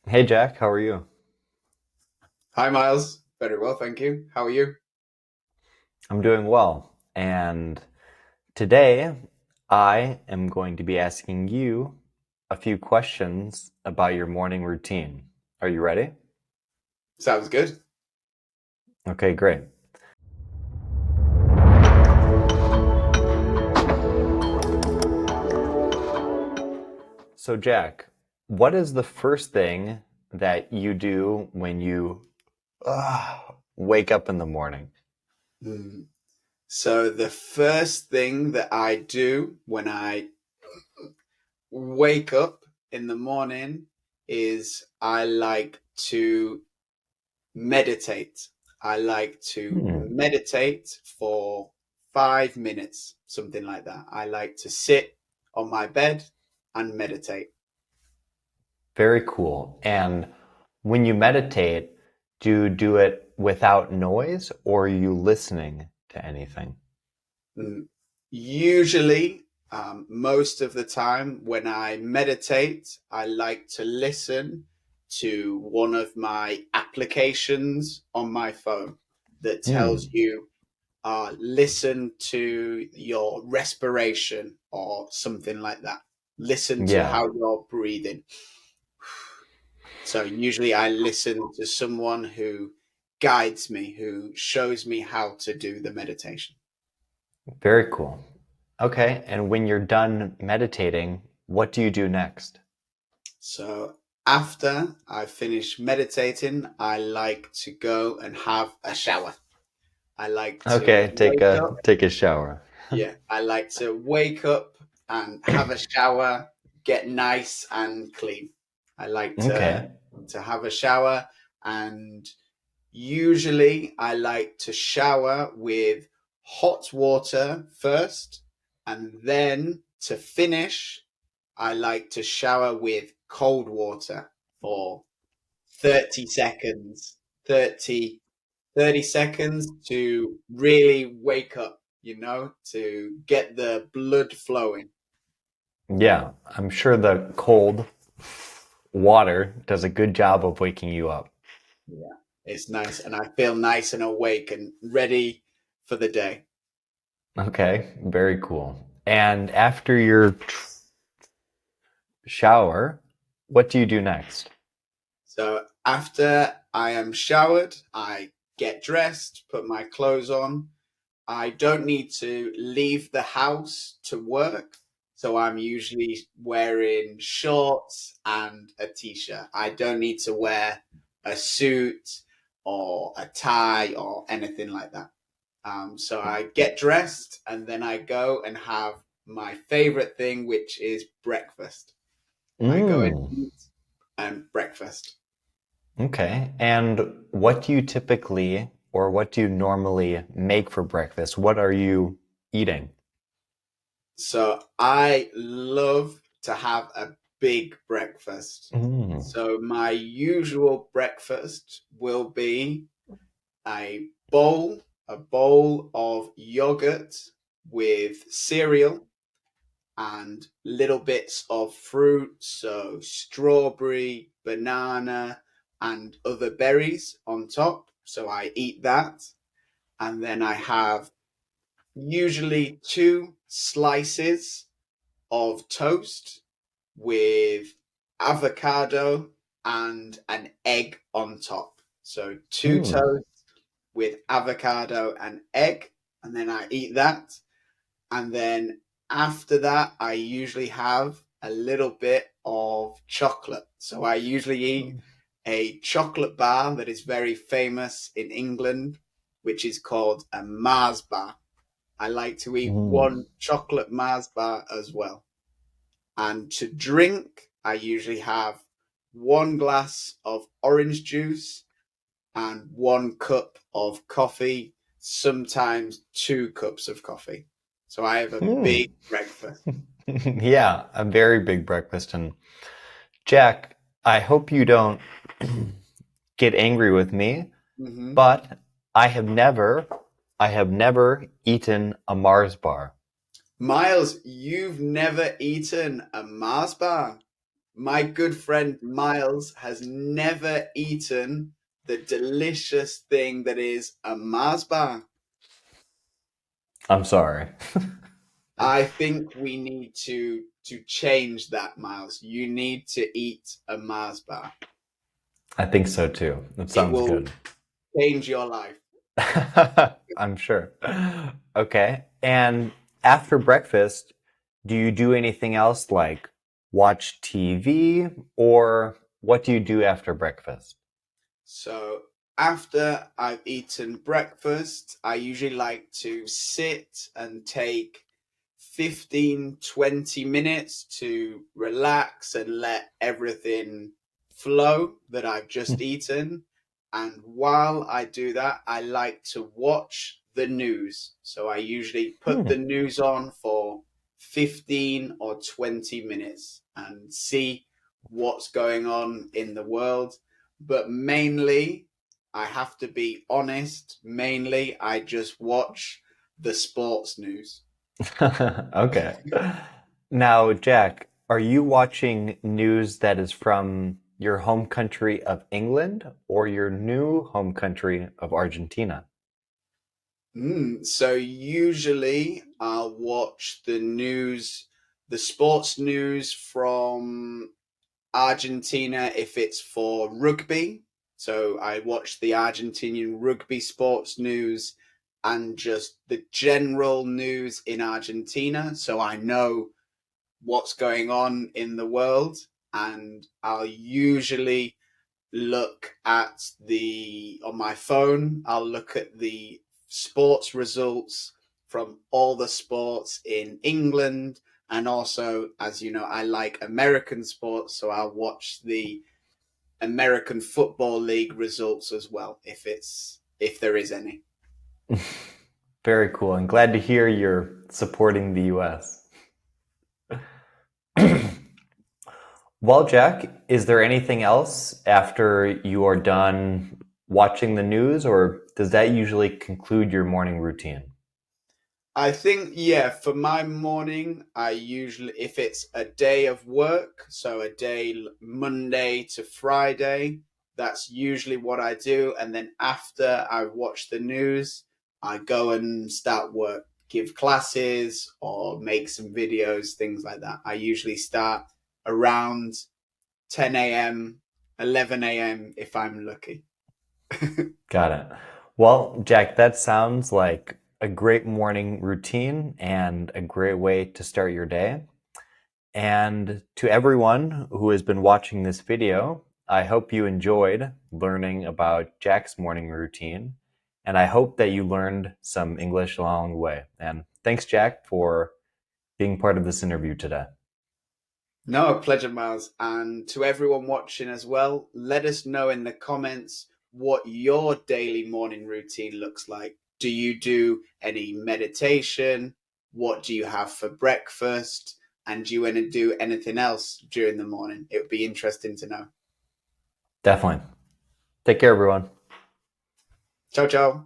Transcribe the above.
Hey Jack, how are you? Hi, Miles. Very well, thank you. How are you? I'm doing well. And today I am going to be asking you a few questions about your morning routine. Are you ready? Sounds good. Okay, great. So, Jack, what is the first thing that you do when you wake up in the morning? Hmm. So, the first thing that I do when I wake up in the morning is I like to meditate. I like to Hmm, meditate for 5 minutes, something like that. I like to sit on my bed and meditate. very cool. And when you meditate, do you do it without noise or are you listening to anything? Mm. Usually, most of the time when I meditate, I like to listen to one of my applications on my phone that tells Hmm. you, listen to your respiration or something like that. Listen to Yeah. how you're breathing. So usually I listen to someone who guides me, who shows me how to do the meditation. Very cool. Okay. And when you're done meditating, what do you do next? So after I finish meditating, I like to go and have a shower. I like to Okay. Take wake a up. take a shower. Yeah, I like to wake up and have a shower, get nice and clean. I like Okay. to have a shower, and usually I like to shower with hot water first, and then to finish I like to shower with cold water for 30 seconds, 30 seconds to really wake up, to get the blood flowing. Yeah. I'm sure the cold water does a good job of waking you up. Yeah, it's nice. And I feel nice and awake and ready for the day. Okay. Very cool. And after your shower, what do you do next? So after I am showered, I get dressed, put my clothes on. I don't need to leave the house to work. So I'm usually wearing shorts and a t-shirt. I don't need to wear a suit or a tie or anything like that. So I get dressed and then I go and have my favorite thing, which is breakfast. I go and Mm. eat breakfast. Okay. And what do you typically or what do you normally make for breakfast? What are you eating? So I love to have a big breakfast. Mm. So my usual breakfast will be a bowl of yogurt with cereal and little bits of fruit, so strawberry, banana, and other berries on top. So I eat that. And then I have usually two slices of toast with avocado and an egg on top. So two Mm. toasts with avocado and egg, and then I eat that. And then after that, I usually have a little bit of chocolate. So I usually eat a chocolate bar that is very famous in England, which is called a Mars bar. I like to eat Mm. one chocolate Mars bar as well. And to drink, I usually have one glass of orange juice and 1 cup of coffee, sometimes 2 cups of coffee. So I have a Mm. big breakfast. Yeah, a very big breakfast. And Jack, I hope you don't get angry with me, Hmm. but I have never, I have never eaten a Mars bar. Miles, you've never eaten a Mars bar? My good friend Miles has never eaten the delicious thing that is a Mars bar. I'm sorry. I think we need to change that, Miles. You need to eat a Mars bar. I think so too. That It sounds will good. change your life. I'm sure. Okay. And after breakfast, do you do anything else like watch TV or what do you do after breakfast? So after I've eaten breakfast, I usually like to sit and take 15, 20 minutes to relax and let everything flow that I've just eaten. And while I do that, I like to watch the news. So I usually put Hmm. the news on for 15 or 20 minutes and see what's going on in the world. But mainly, I have to be honest, mainly, I just watch the sports news. Okay. Now, Jack, are you watching news that is from your home country of England or your new home country of Argentina? So usually I'll watch the news, the sports news from Argentina if it's for rugby. So I watch the Argentinian rugby sports news and just the general news in Argentina. So I know what's going on in the world. And I'll usually look at on my phone, I'll look at the sports results from all the sports in England. And also, as you know, I like American sports, so I'll watch the American Football League results as well, if there is any. Very cool. And glad to hear you're supporting the US. Well, Jack, is there anything else after you are done watching the news, or does that usually conclude your morning routine? I think, yeah, for my morning, I usually, if it's a day of work, so a day Monday to Friday, that's usually what I do. And then after I watch the news, I go and start work, give classes or make some videos, things like that. I usually start around 10 a.m., 11 a.m. if I'm lucky. Got it. Well, Jack, that sounds like a great morning routine and a great way to start your day. And to everyone who has been watching this video, I hope you enjoyed learning about Jack's morning routine. And I hope that you learned some English along the way. And thanks, Jack, for being part of this interview today. No, a pleasure, Miles. And to everyone watching as well, let us know in the comments what your daily morning routine looks like. Do you do any meditation? What do you have for breakfast? And do you want to do anything else during the morning? It would be interesting to know. Definitely. Take care, everyone. Ciao, ciao.